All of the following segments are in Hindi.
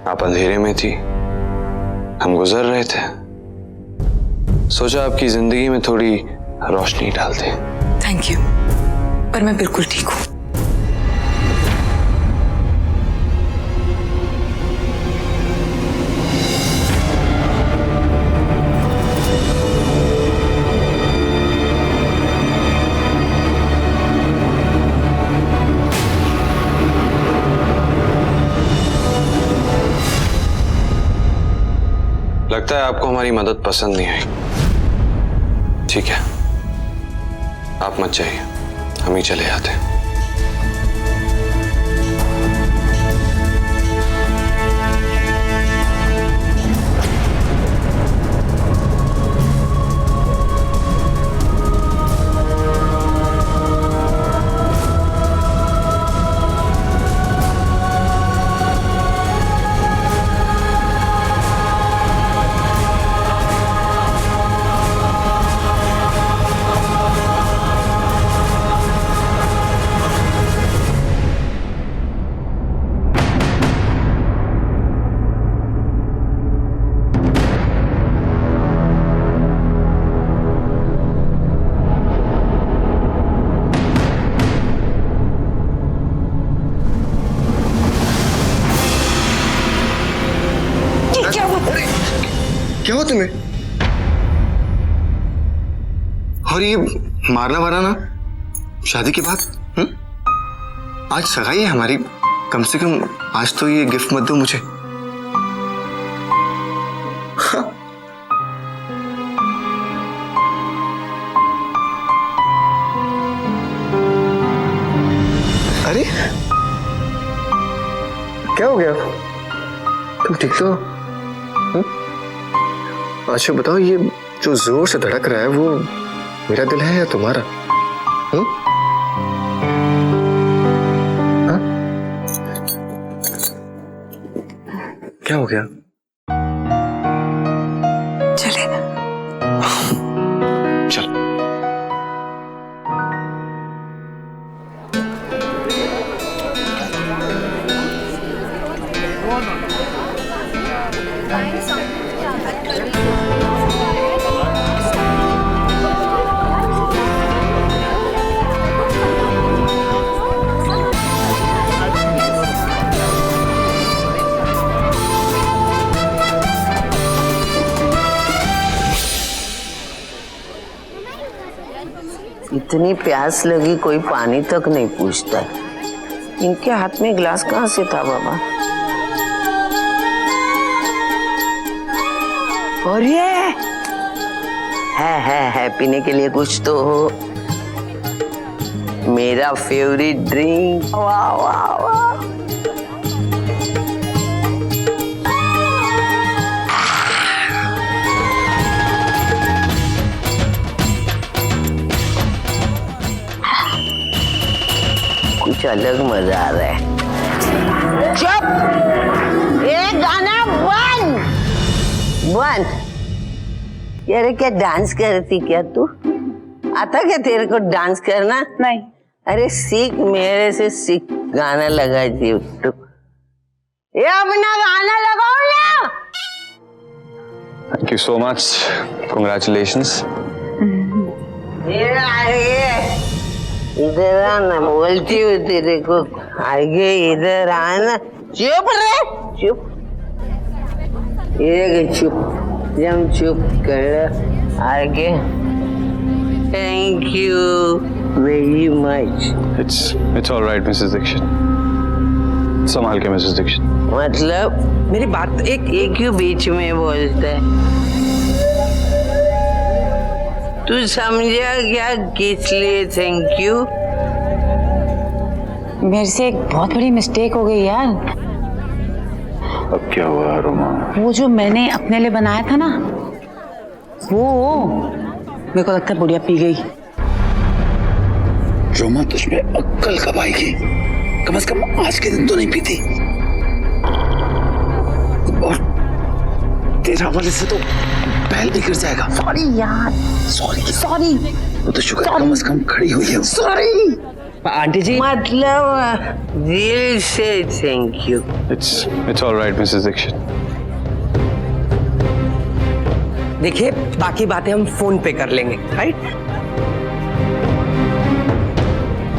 आप अंधेरे में थी, हम गुजर रहे थे, सोचा आपकी जिंदगी में थोड़ी रोशनी डालते। थैंक यू, पर मैं बिल्कुल ठीक हूँ। लगता है आपको हमारी मदद पसंद नहीं आई। ठीक है, आप मत जाइए, हम ही चले जाते हैं। क्या हुआ तुम्हें? और ये मारना वारना शादी के बाद? आज सगाई है हमारी, कम से कम आज तो ये गिफ्ट मत दो मुझे। हाँ। अरे क्या हो गया? तुम ठीक तो? अच्छा बताओ, ये जो जोर से धड़क रहा है वो मेरा दिल है या तुम्हारा? हाँ? क्या हो गया? चले। चल। इतनी प्यास लगी, कोई पानी तक नहीं पूछता। इनके हाथ में गिलास कहाँ से था बाबा? और ये है पीने के लिए कुछ तो हो। मेरा फेवरेट ड्रिंक। वाह वाह वाह। कुछ अलग मजा आ रहा है। चुप! ये गाना बंद! यार क्या डांस करती क्या तू? आता क्या तेरे को डांस करना? नहीं। अरे सीख, मेरे से सीख, गाना लगाती तू। ये अपना गाना लगाओ ना। Thank you so much, congratulations. इधर आना, बोलती हूँ तेरे को, आगे इधर आना। चुप रे, चुप। ये चुप, जम चुप कर आगे। Thank you very much. It's all right, Mrs Dikshit. संभाल के मिसेस दीक्षित। मतलब मेरी बात एक क्यों बीच में बोलता है? तू समझा क्या किस लिए थैंक यू? मेरे से एक बहुत बड़ी मिस्टेक हो गई यार। अब क्या हुआ रोमा? वो जो मैंने अपने लिए बनाया था ना, वो मेरे को लगता है बुढ़िया पी गई। रोमा, तुझमें अक्ल कब आएगी? कम से कम आज के दिन तो नहीं पीती। और तेरा वाले से तो पहल भी गिर जाएगा। सॉरी यार, सॉरी सॉरी। वो तो शुक्र कम से कम खड़ी हुई है। सॉरी। आंटी जी मतलब दिल से thank you. It's all right, Mrs. Dixit. देखिए, बाकी बातें हम फोन पे कर लेंगे, राइट?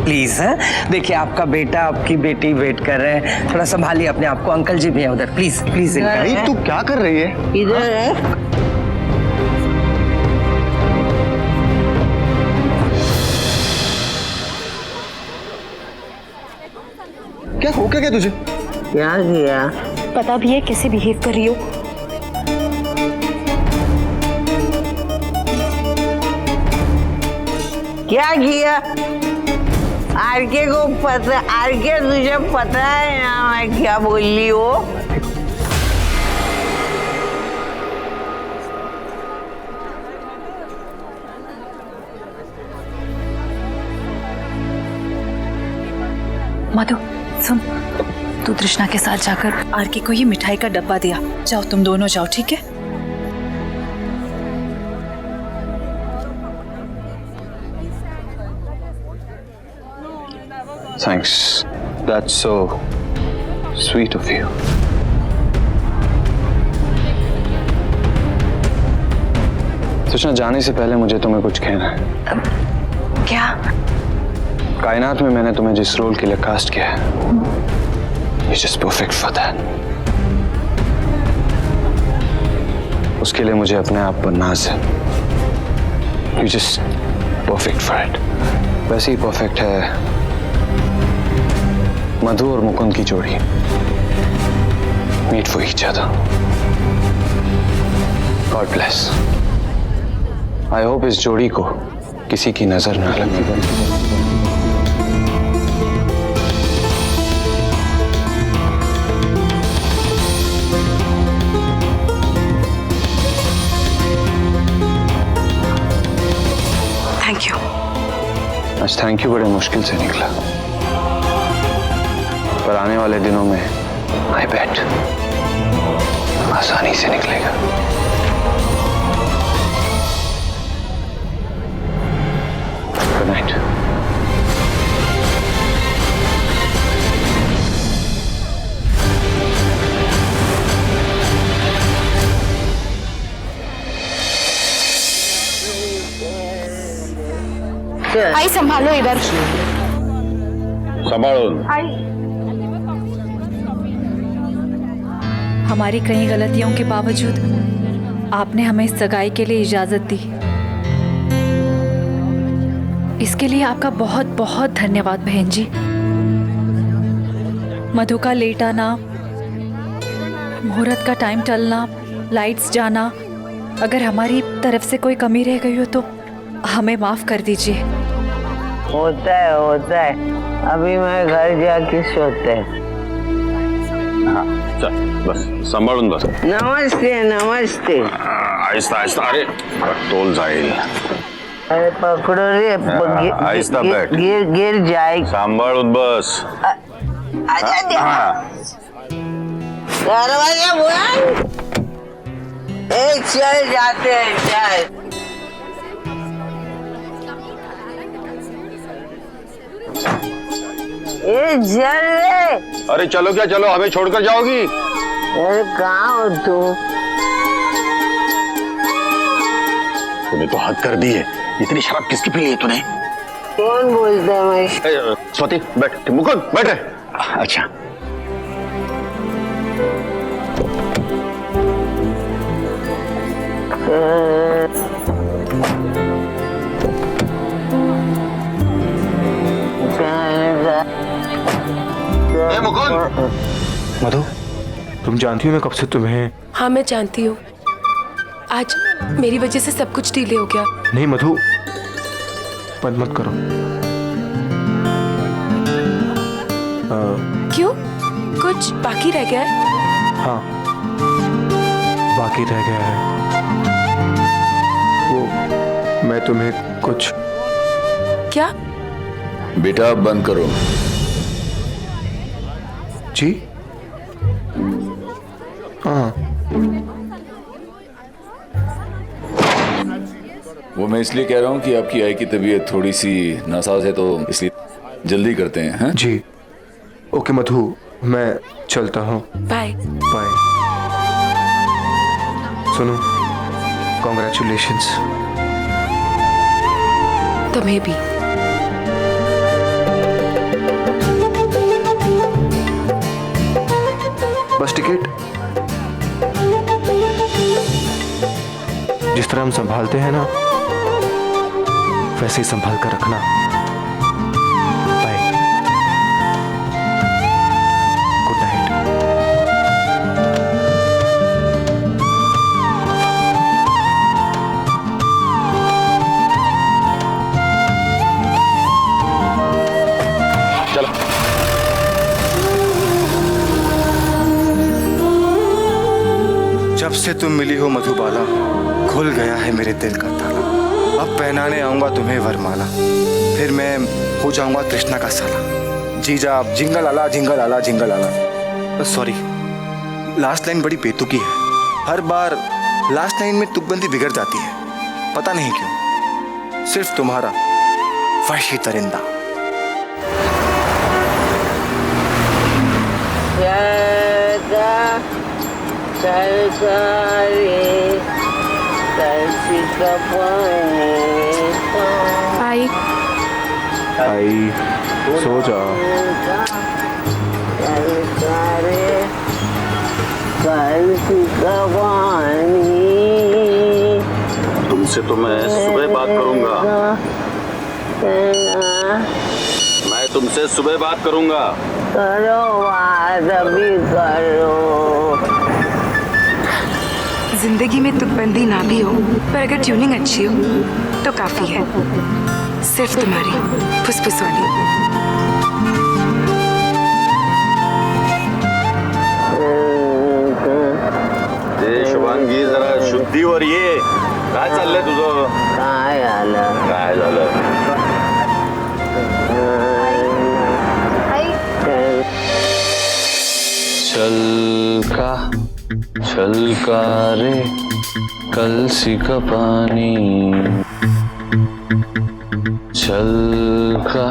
प्लीज है, देखिए आपका बेटा आपकी बेटी वेट कर रहे हैं, थोड़ा संभालिए अपने आप को। अंकल जी भी हैं उधर, प्लीज प्लीज। भाई तू क्या कर रही है? इधर है। क्या हो क्या तुझे? क्या किया? पता भी है कैसे बिहेव कर रही हो। क्या किया? आरके को पता, आरके तुझे पता है ना मैं क्या बोल रही हूँ? मधु सुन, तू तृष्णा के साथ जाकर आरके को ये मिठाई का डब्बा दिया। जाओ तुम दोनों जाओ, ठीक है? Thanks. That's so sweet of you. तृष्णा, जाने से पहले मुझे तुम्हें कुछ कहना है। क्या? कायनात में मैंने तुम्हें जिस रोल के लिए कास्ट किया है, You're just perfect for that. उसके लिए मुझे अपने आप पर नाज है। You're just perfect for it. वैसे ही परफेक्ट है मधु और मुकुंद की जोड़ी। Meet for each other. God bless. I hope इस जोड़ी को किसी की नजर ना लगे। Thank you. आज थैंक यू बड़े मुश्किल से निकला, पर आने वाले दिनों में आई बेट आसानी से निकलेगा। Good night. आई संभालो इधर। सांभाळून। हमारी कई गलतियों के बावजूद आपने हमें इस सगाई के लिए इजाजत दी। इसके लिए आपका बहुत बहुत धन्यवाद बहन जी। मधु का लेट आना, मुहूर्त का टाइम टलना, लाइट्स जाना, अगर हमारी तरफ से कोई कमी रह गई हो तो हमें माफ कर दीजिए। होता है। अभी मैं घर जाके सोते हैं। हाँ चल बस सांभाळून बस। नमस्ते नमस्ते। आहिस्ता आहिस्ता, अरे तोल जाईल। अरे पकड़ो रे, आहिस्ता बैठ। गिर जाए। सांभाळून बस। दरवाजा बंद। चल जाते हैं, चल। चल रे। अरे चलो क्या, चलो हमें छोड़कर जाओगी? अरे कहाँ हो तुम? तूने तो हद कर दी है। इतनी शराब किसकी पी ली है तूने? कौन बोलता है मैं? स्वाति बैठ, मुकुंद बैठ रहे। अच्छा मुकुंद। मधु, तुम जानती हो मैं कब से तुम्हें। हाँ मैं जानती हूँ, आज मेरी वजह से सब कुछ डिले हो गया। नहीं मधु, बंद मत करो। क्यों, कुछ बाकी रह गया है? हाँ बाकी रह गया है। वो मैं तुम्हें कुछ। क्या? बेटा बंद करो। जी हाँ। वो मैं इसलिए कह रहा हूँ कि आपकी आई की तबीयत थोड़ी सी नासाज है, तो इसलिए जल्दी करते हैं। हाँ? जी ओके मधु, मैं चलता हूँ। बाय। बाय। सुनो, कॉन्ग्रेचुलेशंस। तुम्हें भी। बस टिकट जिस तरह हम संभालते हैं ना, वैसे ही संभाल कर रखना। बाय। Good night. चलो। जब से तुम मिली हो मधुबाला, खुल गया है मेरे दिल का ताला। अब पहनाने आऊंगा तुम्हें वरमाला, फिर मैं हो जाऊंगा कृष्णा का साला। जीजा आप जिंगल आला जिंगल आला जिंगल आला। सॉरी, लास्ट लाइन बड़ी बेतुकी है। हर बार लास्ट लाइन में तुकबंदी बिगड़ जाती है, पता नहीं क्यों। सिर्फ तुम्हारा वहशी दरिंदा। आई। आई सो जा। तुमसे तो मैं सुबह बात करूंगा। मैं तुमसे सुबह बात करूंगा। करो बात अभी करो। जिंदगी में तुकबंदी ना भी हो, पर अगर ट्यूनिंग अच्छी हो तो काफी है। सिर्फ तुम्हारी फुसफुस वाली। शुभांगी जरा शुद्धीवर ये काय चाललंय तुझं? काय आलं? काय झालं? छलका रे कलसी का पानी, छलका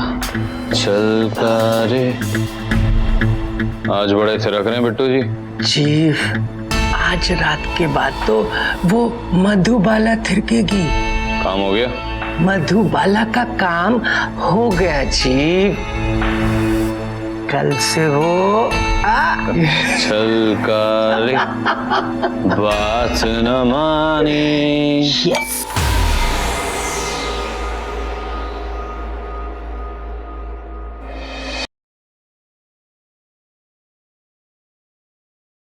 रे। आज बड़े थिरक रहे हैं बिट्टू जी। चीफ, आज रात के बाद तो वो मधुबाला थिरकेगी। काम हो गया? मधुबाला का काम हो गया चीफ। कल से वो छलका रे बात न मानी। यस।